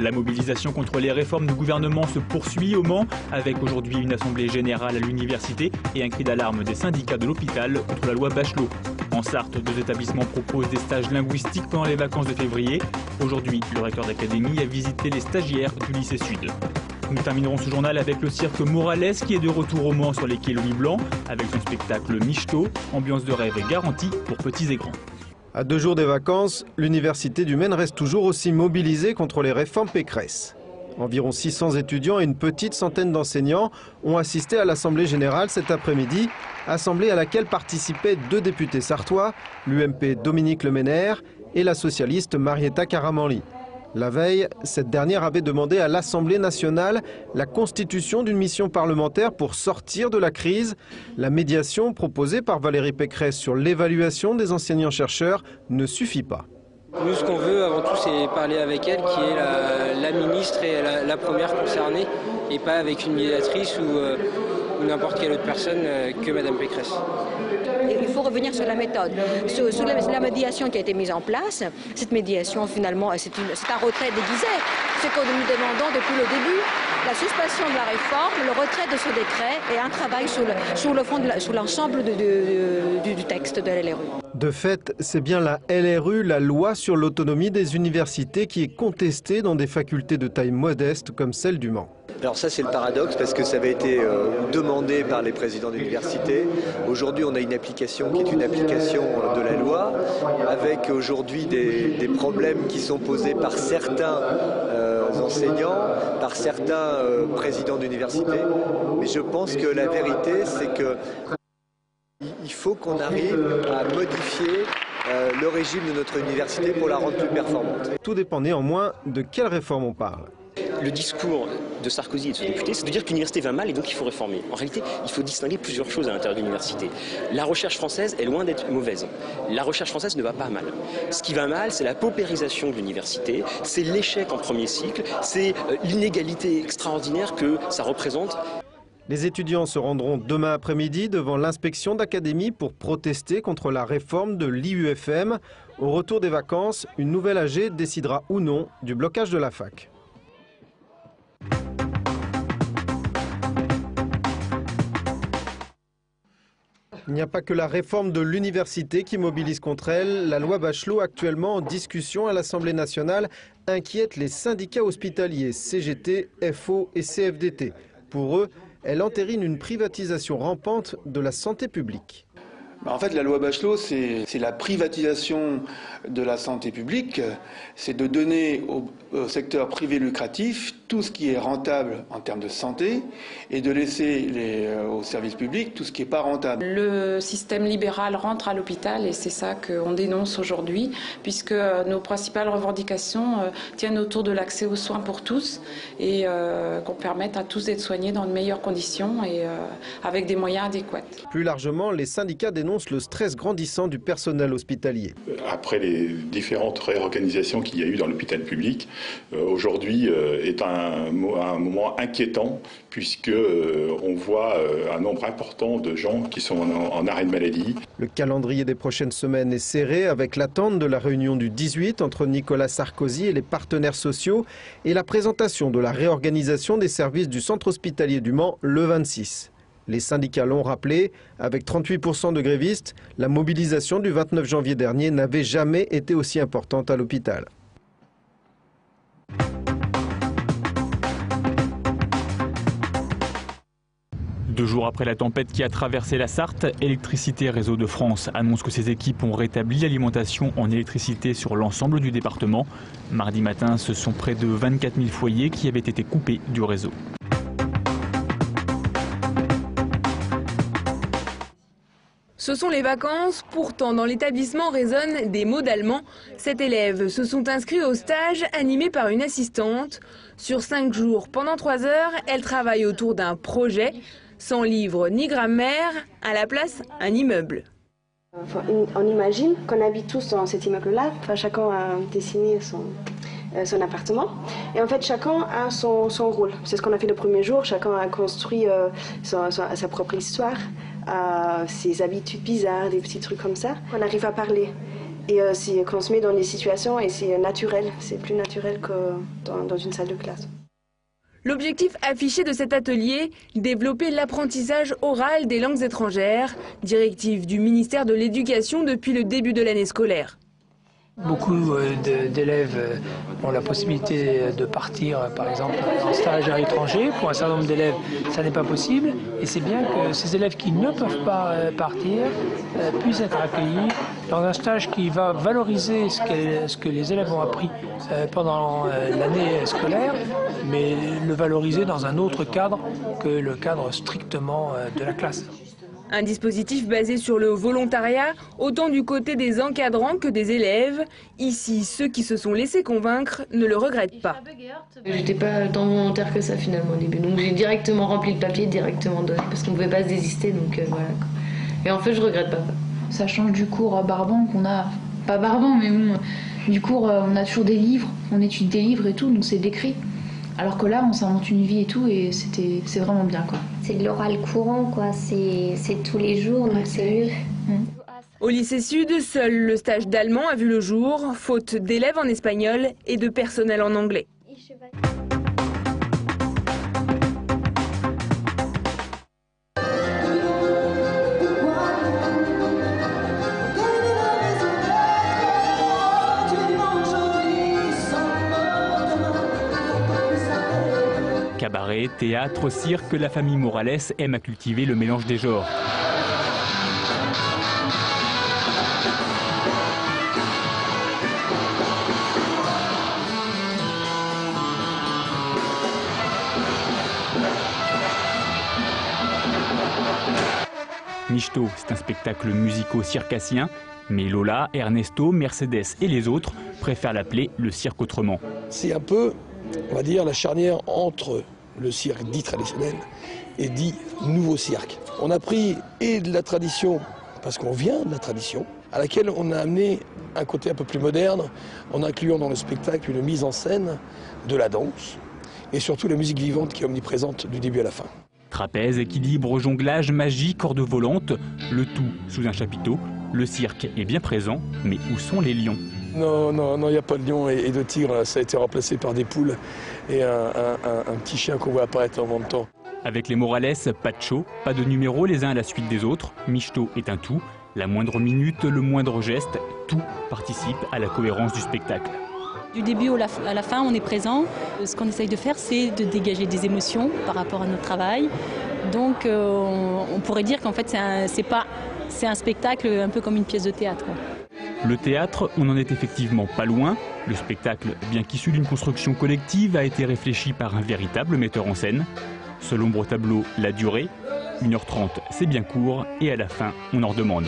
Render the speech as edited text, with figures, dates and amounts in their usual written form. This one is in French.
La mobilisation contre les réformes du gouvernement se poursuit au Mans, avec aujourd'hui une assemblée générale à l'université et un cri d'alarme des syndicats de l'hôpital contre la loi Bachelot. En Sarthe, 2 établissements proposent des stages linguistiques pendant les vacances de février. Aujourd'hui, le recteur d'académie a visité les stagiaires du lycée Sud. Nous terminerons ce journal avec le cirque Morales qui est de retour au Mans sur les quais Louis Blanc, avec son spectacle Michto, ambiance de rêve garantie pour petits et grands. À 2 jours des vacances, l'université du Maine reste toujours aussi mobilisée contre les réformes Pécresse. Environ 600 étudiants et une petite centaine d'enseignants ont assisté à l'Assemblée générale cet après-midi, assemblée à laquelle participaient 2 députés sartois, l'UMP Dominique Leménaire et la socialiste Marietta Caramanli. La veille, cette dernière avait demandé à l'Assemblée nationale la constitution d'une mission parlementaire pour sortir de la crise. La médiation proposée par Valérie Pécresse sur l'évaluation des enseignants-chercheurs ne suffit pas. Nous, ce qu'on veut avant tout, c'est parler avec elle, qui est la ministre et la première concernée, et pas avec une médiatrice ou n'importe quelle autre personne que Mme Pécresse. Il faut revenir sur la méthode, sur la médiation qui a été mise en place. Cette médiation, finalement, c'est un retrait déguisé. Ce que nous demandons depuis le début, la suspension de la réforme, le retrait de ce décret et un travail sur l'ensemble du texte de la LRU. De fait, c'est bien la LRU, la loi sur l'autonomie des universités, qui est contestée dans des facultés de taille modeste comme celle du Mans. Alors ça c'est le paradoxe parce que ça avait été demandé par les présidents d'université. Aujourd'hui on a une application qui est une application de la loi avec aujourd'hui des problèmes qui sont posés par certains enseignants, par certains présidents d'université. Mais je pense que la vérité c'est que il faut qu'on arrive à modifier le régime de notre université pour la rendre plus performante. Tout dépend néanmoins de quelle réforme on parle. Le discours de Sarkozy et de ce député, c'est de dire que l'université va mal et donc il faut réformer. En réalité, il faut distinguer plusieurs choses à l'intérieur de l'université. La recherche française est loin d'être mauvaise. La recherche française ne va pas mal. Ce qui va mal, c'est la paupérisation de l'université, c'est l'échec en premier cycle, c'est l'inégalité extraordinaire que ça représente. Les étudiants se rendront demain après-midi devant l'inspection d'académie pour protester contre la réforme de l'IUFM. Au retour des vacances, une nouvelle AG décidera ou non du blocage de la fac. Il n'y a pas que la réforme de l'université qui mobilise contre elle. La loi Bachelot, actuellement en discussion à l'Assemblée nationale, inquiète les syndicats hospitaliers CGT, FO et CFDT. Pour eux, elle entérine une privatisation rampante de la santé publique. En fait, la loi Bachelot, c'est la privatisation de la santé publique. C'est de donner au secteur privé lucratif tout ce qui est rentable en termes de santé et de laisser au service public tout ce qui n'est pas rentable. Le système libéral rentre à l'hôpital et c'est ça qu'on dénonce aujourd'hui, puisque nos principales revendications tiennent autour de l'accès aux soins pour tous et qu'on permette à tous d'être soignés dans de meilleures conditions et avec des moyens adéquats. Plus largement, les syndicats dénoncent le stress grandissant du personnel hospitalier. Après les différentes réorganisations qu'il y a eu dans l'hôpital public, aujourd'hui est un moment inquiétant puisque on voit un nombre important de gens qui sont en arrêt de maladie. Le calendrier des prochaines semaines est serré avec l'attente de la réunion du 18 entre Nicolas Sarkozy et les partenaires sociaux et la présentation de la réorganisation des services du centre hospitalier du Mans le 26. Les syndicats l'ont rappelé, avec 38% de grévistes, la mobilisation du 29 janvier dernier n'avait jamais été aussi importante à l'hôpital. Deux jours après la tempête qui a traversé la Sarthe, Électricité Réseau de France annonce que ses équipes ont rétabli l'alimentation en électricité sur l'ensemble du département. Mardi matin, ce sont près de 24 000 foyers qui avaient été coupés du réseau. Ce sont les vacances, pourtant dans l'établissement résonnent des mots d'allemand. 7 élèves se sont inscrits au stage animé par une assistante. Sur 5 jours, pendant 3 heures, elle travaille autour d'un projet. Sans livre ni grammaire, à la place, un immeuble. On imagine qu'on habite tous dans cet immeuble-là. Enfin, chacun a dessiné son appartement. Et en fait, chacun a son rôle. C'est ce qu'on a fait le premier jour. Chacun a construit sa propre histoire, ses habitudes bizarres, des petits trucs comme ça. On arrive à parler. Et qu'on se met dans des situations et c'est naturel, c'est plus naturel que dans une salle de classe. L'objectif affiché de cet atelier, développer l'apprentissage oral des langues étrangères, directive du ministère de l'Éducation depuis le début de l'année scolaire. Beaucoup d'élèves ont la possibilité de partir, par exemple, en stage à l'étranger. Pour un certain nombre d'élèves, ça n'est pas possible. Et c'est bien que ces élèves qui ne peuvent pas partir puissent être accueillis dans un stage qui va valoriser ce que les élèves ont appris pendant l'année scolaire, mais le valoriser dans un autre cadre que le cadre strictement de la classe. Un dispositif basé sur le volontariat, autant du côté des encadrants que des élèves. Ici, ceux qui se sont laissés convaincre ne le regrettent pas. J'étais pas tant volontaire que ça finalement au début, donc j'ai directement rempli le papier, directement donné, parce qu'on pouvait pas se désister, donc voilà. Et en fait, je regrette pas. Ça change du cours barbant qu'on a, pas barbant, mais bon, du cours on a toujours des livres, on étudie des livres et tout, donc c'est décrit. Alors que là, on s'invente une vie et tout, et c'est vraiment bien, quoi. C'est de l'oral courant, quoi. C'est tous les jours, donc c'est mieux. Au lycée Sud, seul le stage d'allemand a vu le jour, faute d'élèves en espagnol et de personnel en anglais. Cabaret, théâtre, cirque, la famille Morales aime à cultiver le mélange des genres. Michto, c'est un spectacle musico-circassien, mais Lola, Ernesto, Mercedes et les autres préfèrent l'appeler le cirque autrement. C'est un peu, on va dire, la charnière entre le cirque dit traditionnel et dit nouveau cirque. On a pris et de la tradition, parce qu'on vient de la tradition, à laquelle on a amené un côté un peu plus moderne, en incluant dans le spectacle une mise en scène de la danse et surtout la musique vivante qui est omniprésente du début à la fin. Trapèze, équilibre, jonglage, magie, corde volante, le tout sous un chapiteau. Le cirque est bien présent, mais où sont les lions ? Non, il n'y a pas de lion et de tigre, ça a été remplacé par des poules et un petit chien qu'on voit apparaître en même temps. Avec les Morales, pas de show, pas de numéros les uns à la suite des autres. Michto est un tout, la moindre minute, le moindre geste, tout participe à la cohérence du spectacle. Du début à la fin, on est présent. Ce qu'on essaye de faire, c'est de dégager des émotions par rapport à notre travail. Donc on pourrait dire qu'en fait c'est un spectacle un peu comme une pièce de théâtre. Le théâtre, on n'en est effectivement pas loin. Le spectacle, bien qu'issu d'une construction collective, a été réfléchi par un véritable metteur en scène. Seul ombre au tableau, la durée, 1h30 c'est bien court et à la fin on en redemande.